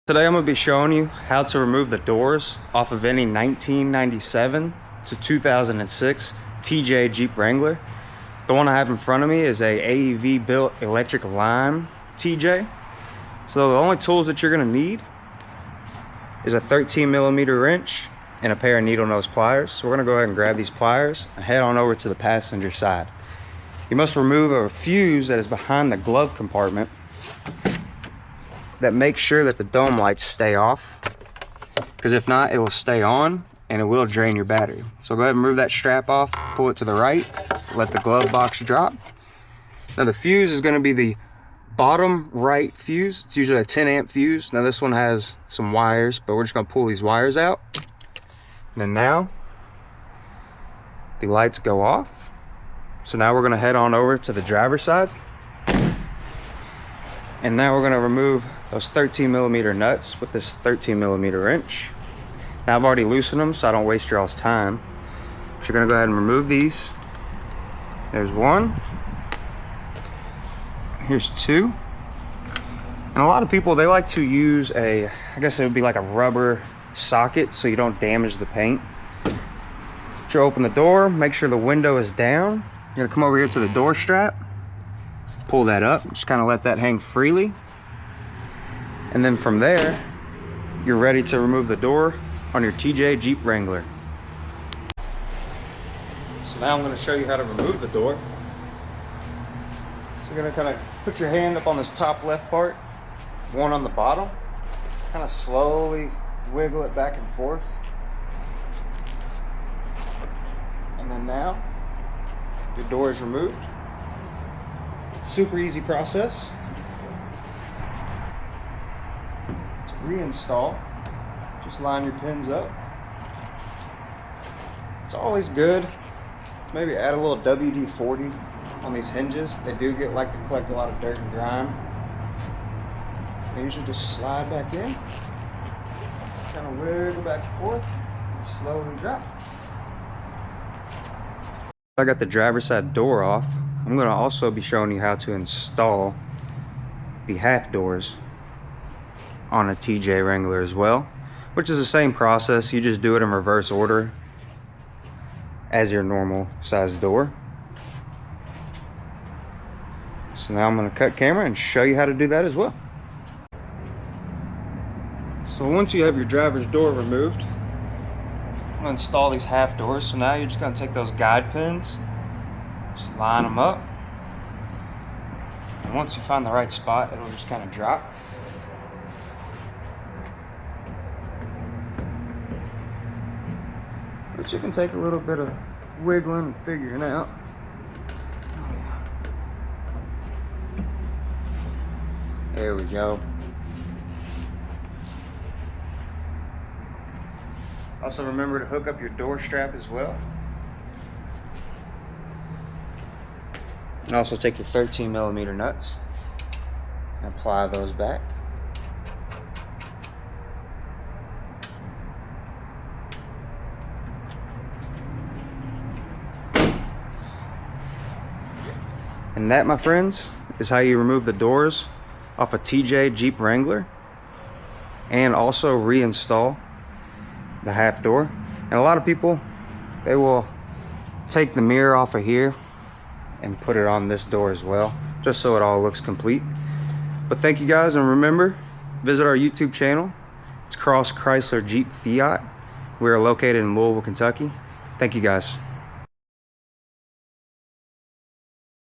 Today I'm going to be showing you how to remove the doors off of any 1997 to 2006 TJ Jeep Wrangler. The one I have in front of me is a AEV built electric line TJ. So the only tools that you're going to need is a 13mm wrench and a pair of needle nose pliers. So we're going to go ahead and grab these pliers and head on over to the passenger side. You must remove a fuse that is behind the glove compartment that makes sure that the dome lights stay off, because if not, it will stay on and it will drain your battery. So go ahead and remove that strap off, pull it to the right, let the glove box drop. Now the fuse is going to be the bottom right fuse. It's usually a 10 amp fuse. Now this one has some wires, but we're just going to pull these wires out. And then now the lights go off. So now we're going to head on over to the driver's side. And now we're going to remove those 13mm nuts with this 13mm wrench. Now I've already loosened them so I don't waste y'all's time. But you're going to go ahead and remove these. There's one. Here's two. And a lot of people, they like to use I guess it would be like a rubber socket so you don't damage the paint. But you open the door, make sure the window is down. You're going to come over here to the door strap. Pull that up, just kind of let that hang freely. And then from there, you're ready to remove the door on your TJ Jeep Wrangler. So now I'm going to show you how to remove the door. So you're going to kind of put your hand up on this top left part, one on the bottom, kind of slowly wiggle it back and forth. And then now, your door is removed. Super easy process. To reinstall, just line your pins up. It's always good maybe add a little WD-40 on these hinges. They do like to collect a lot of dirt and grime. They usually just slide back in, kind of wiggle back and forth, and slowly drop. I got the driver's side door off. I'm going to also be showing you how to install the half doors on a TJ Wrangler as well, which is the same process. You just do it in reverse order as your normal size door. So now I'm going to cut camera and show you how to do that as well. So once you have your driver's door removed, I'm going to install these half doors. So now you're just going to take those guide pins, just line them up, and once you find the right spot, it'll just kind of drop. But you can take a little bit of wiggling and figuring out. Oh yeah. There we go. Also remember to hook up your door strap as well. And also take your 13mm nuts and apply those back. And that, my friends, is how you remove the doors off a TJ Jeep Wrangler and also reinstall the half door. And a lot of people, they will take the mirror off of here and put it on this door as well, just so it all looks complete. But thank you guys, and remember, visit our YouTube channel. It's Cross Chrysler Jeep Fiat. We are located in Louisville, Kentucky. Thank you guys.